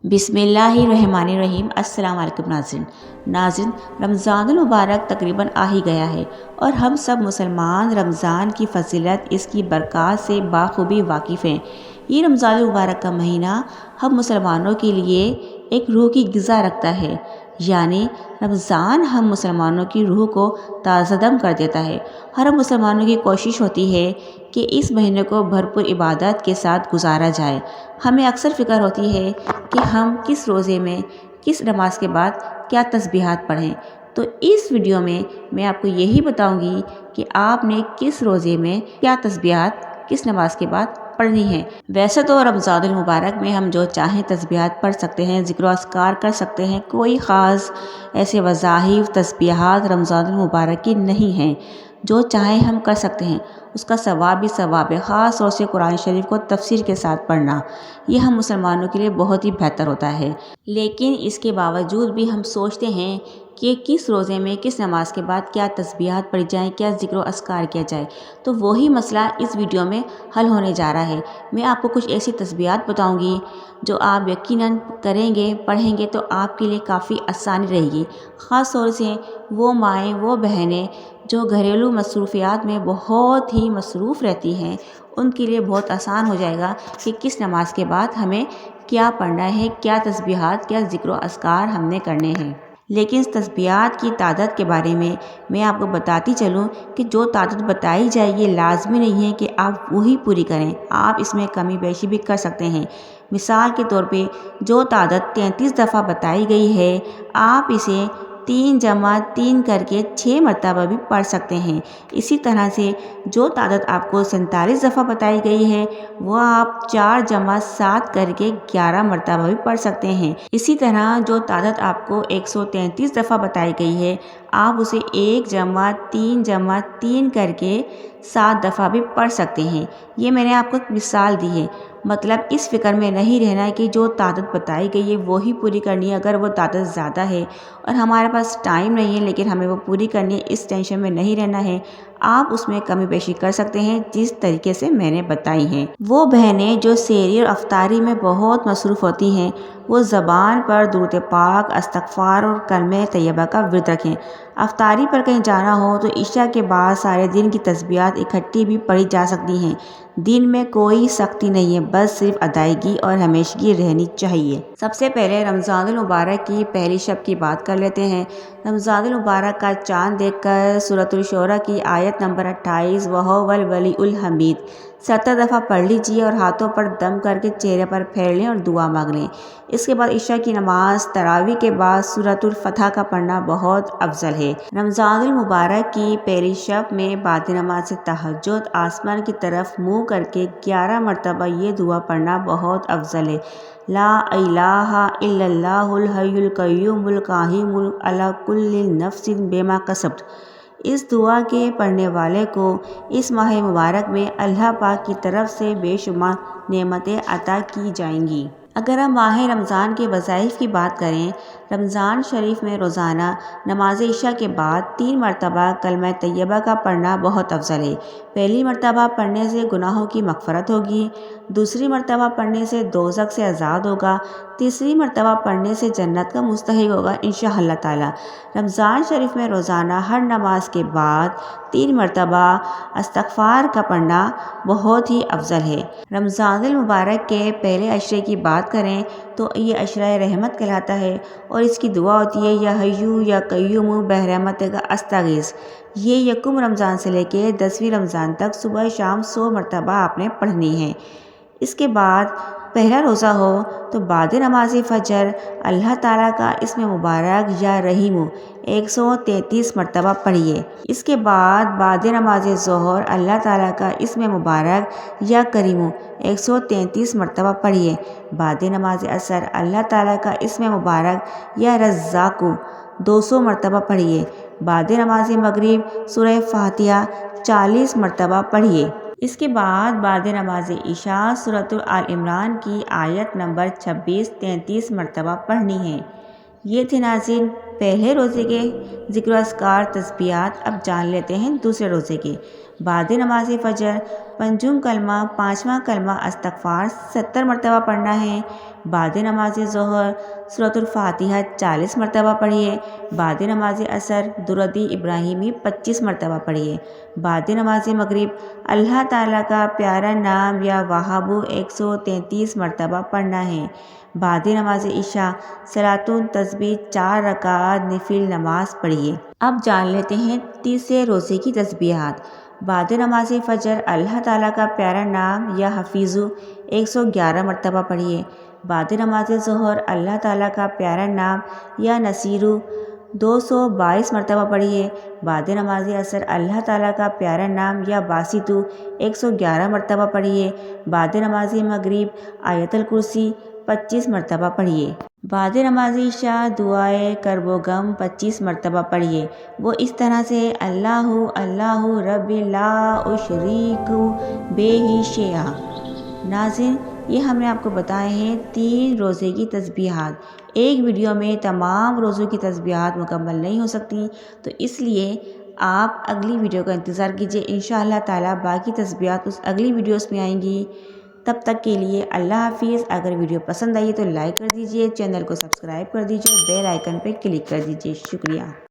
बिस्मिल्लाहिर्रहमानिर्रहीम। अस्सलाम वालेकुम नाज़रीन, रमज़ान मुबारक तकरीबन आ ही गया है और हम सब मुसलमान रमज़ान की फ़जीलत, इसकी बरक़ात से बाखूबी वाकिफ़ हैं। ये रमज़ान मुबारक का महीना हम मुसलमानों के लिए एक रूह की ग़िज़ा रखता है, यानी रमज़ान हम मुसलमानों की रूह को ताज़ादम कर देता है। हर मुसलमानों की कोशिश होती है कि इस महीने को भरपूर इबादत के साथ गुजारा जाए। हमें अक्सर फ़िक्र होती है कि हम किस रोज़े में किस नमाज के बाद क्या तस्बीहात पढ़ें। तो इस वीडियो में मैं आपको यही बताऊंगी कि आपने किस रोज़े में क्या तस्बीहात किस नमाज के बाद पढ़नी है। वैसे तो रमज़ानुल मुबारक में हम जो चाहें तस्बीहात पढ़ सकते हैं, ज़िक्र अस्कार कर सकते हैं। कोई ख़ास ऐसे वज़ाहिफ़ तस्बीहात रमज़ानुल मुबारक की नहीं हैं, जो चाहें हम कर सकते हैं। उसका सवाब भी सवाब है। ख़ास तौर से कुरान शरीफ को तफसीर के साथ पढ़ना, ये हम मुसलमानों के लिए बहुत ही बेहतर होता है। लेकिन इसके बावजूद भी हम सोचते हैं कि किस रोज़े में किस नमाज के बाद क्या तस्बीहात पढ़ी जाएँ, क्या ज़िक्र अस्कार किया जाए। तो वही मसला इस वीडियो में हल होने जा रहा है। मैं आपको कुछ ऐसी तस्बीहात बताऊंगी जो आप यकीनन करेंगे, पढ़ेंगे तो आपके लिए काफ़ी आसानी रहेगी। ख़ास तौर से वो माएँ, वो बहनें जो घरेलू मसरूफ़ियात में बहुत ही मसरूफ़ रहती हैं, उनके लिए बहुत आसान हो जाएगा कि किस नमाज के बाद हमें क्या पढ़ना है, क्या तस्बीहात, क्या ज़िक्र अस्कार हमने करने हैं। लेकिन इस तस्बीहात की तादाद के बारे में मैं आपको बताती चलूँ कि जो तादाद बताई जाए ये लाजमी नहीं है कि आप वही पूरी करें, आप इसमें कमी बेशी भी कर सकते हैं। मिसाल के तौर पे जो तादाद 33 दफ़ा बताई गई है, आप इसे 3 जमा 3 करके 6 मरतबा भी पढ़ सकते हैं। इसी तरह से जो तादाद आपको 47 दफ़ा बताई गई है, वो आप 4 जमा 7 करके 11 मरतबा भी पढ़ सकते हैं। इसी तरह जो तादाद आपको 133 दफ़ा बताई गई है, आप उसे 1 जमा 3 करके 7 दफ़ा भी पढ़ सकते हैं। ये मैंने आपको एक मिसाल दी है। मतलब इस फ़िक्र में नहीं रहना है कि जो तादाद बताई गई है वो ही पूरी करनी है। अगर वो तादाद ज़्यादा है और हमारे पास टाइम नहीं है लेकिन हमें वो पूरी करनी है, इस टेंशन में नहीं रहना है। आप उसमें कमी पेशी कर सकते हैं जिस तरीके से मैंने बताई हैं। वो बहनें जो सहरी और अफ्तारी में बहुत मसरूफ़ होती हैं, वो ज़बान पर दुरूद पाक, इस्तिग़फ़ार और कलमे तैयबा का विर्द रखें। अफ्तारी पर कहीं जाना हो तो इशा के बाद सारे दिन की तस्बीहात इकट्ठी भी पढ़ी जा सकती हैं। दिन में कोई सख्ती नहीं है, बस सिर्फ अदायगी और हमेशगी रहनी चाहिए। सबसे पहले रमज़ानुल मुबारक की पहली शब की बात कर लेते हैं। रमज़ानुल मुबारक का चाँद देखकर सूरतुल शूरा की आयत नंबर 28 वहुवल वलीउल हमीद 70 दफ़ा पढ़ लीजिए और हाथों पर दम करके चेहरे पर फेर लें और दुआ मांग लें। इसके बाद इशा की नमाज तरावी के बाद सूरतुल फतह का पढ़ना बहुत अफजल है। रमज़ानुल मुबारक की पहली शब में बाद नमाज से तहज्जुद आसमान की तरफ मुँह करके 11 मरतबा ये दुआ पढ़ना बहुत अफजल है। ला इलाहा इल्लल्लाहुल हय्युल क़य्यूमुल काहिमुल अला कुल्लि नफ्सिन बिमा कसब्त। इस दुआ के पढ़ने वाले को इस माह मुबारक में अल्लाह पाक की तरफ से बेशुमार नेमतें अता की जाएंगी। अगर हम माह रमज़ान के वज़ाइफ़ की बात करें, रमज़ान शरीफ में रोज़ाना नमाज इशा के बाद 3 मरतबा कलमा तैयबा का पढ़ना बहुत अफजल है। पहली मरतबा पढ़ने से गुनाहों की मग़फ़रत होगी, दूसरी मरतबा पढ़ने से दोज़ख से आज़ाद होगा, तीसरी मरतबा पढ़ने से जन्नत का मुस्तहिक़ होगा इंशाअल्लाह ताला। रमज़ान शरीफ में रोज़ाना हर नमाज के बाद 3 मरतबा इस्तिग़फ़ार का पढ़ना बहुत ही अफजल है। रमज़ानुल मुबारक के पहले अशरे की बात करें तो ये अशरा रहमत कहलाता है और इसकी दुआ होती है या हय्यू या क़य्यूम बरहमतिका अस्तगीस। ये यकुम रमज़ान से लेकर 10वीं रमज़ान तक सुबह शाम 100 मरतबा आपने पढ़नी है। इसके बाद पहला रोज़ा हो तो बाद नमाज फ़जर अल्लाह ताला का इस्म मुबारक या रहीम 133 मरतबा पढ़िए। इसके बाद नमाज ज़ोहर अल्लाह ताला का इस्म मुबारक या करीम 133 मरतबा पढ़िए। बाद नमाज असर अल्लाह ताला का इस्म मुबारक या रज़्ज़ाक़ु 200 मरतबा पढ़िए। बाद नमाज मगरिब सूरह फातिहा 40 मरतबा पढ़िए। इसके बाद नमाज इशा सूरतुल आल इमरान की आयत नंबर 26-33 मरतबा पढ़नी है। ये थे नाज़रीन پہلے روزے کے ذکر و اذکار تسبیحات، اب جان لیتے ہیں دوسرے روزے کے۔ بعد نماز فجر پنجم کلمہ، پانچواں کلمہ استغفار 70 مرتبہ پڑھنا ہے۔ بعد نماز ظہر سورۃ الفاتحہ 40 مرتبہ پڑھیے۔ بعد نماز عصر درود ابراہیمی 25 مرتبہ پڑھیے۔ بعد نماز مغرب اللہ تعالیٰ کا پیارا نام یا وہاب 133 مرتبہ پڑھنا ہے۔ بعد نماز عشاء صلاۃ تسبیح 4 رکعت نفل نماز پڑھیے۔ اب جان لیتے ہیں تیسرے روزے کی تسبیحات۔ بعد نماز فجر اللہ تعالیٰ کا پیارا نام یا حفیظو 111 مرتبہ پڑھیے۔ بعد نماز ظہر اللہ تعالیٰ کا پیارا نام یا نصیرو 222 مرتبہ پڑھیے۔ بعد نماز عصر اللہ تعالیٰ کا پیارا نام یا باسطو 111 مرتبہ پڑھیے۔ بعد نماز مغرب آیت الکرسی 25 مرتبہ پڑھیے۔ بعد نماز عشاء دعائے کرب و غم 25 مرتبہ پڑھیے۔ وہ اس طرح سے اللہ اللہ رب لا اشریک بہ شیئا۔ ناظرین، یہ ہم نے آپ کو بتائے ہیں 3 روزے کی تسبیحات۔ ایک ویڈیو میں تمام روزوں کی تسبیحات مکمل نہیں ہو سکتی، تو اس لیے آپ اگلی ویڈیو کا انتظار کیجیے۔ انشاءاللہ تعالیٰ باقی تسبیحات اس اگلی ویڈیوز میں آئیں گی۔ تب تک کے لیے اللہ حافظ۔ اگر ویڈیو پسند آئی تو لائک کر دیجیے، چینل کو سبسکرائب کر دیجیے، بیل آئیکن پہ کلک کر دیجیے۔ شکریہ۔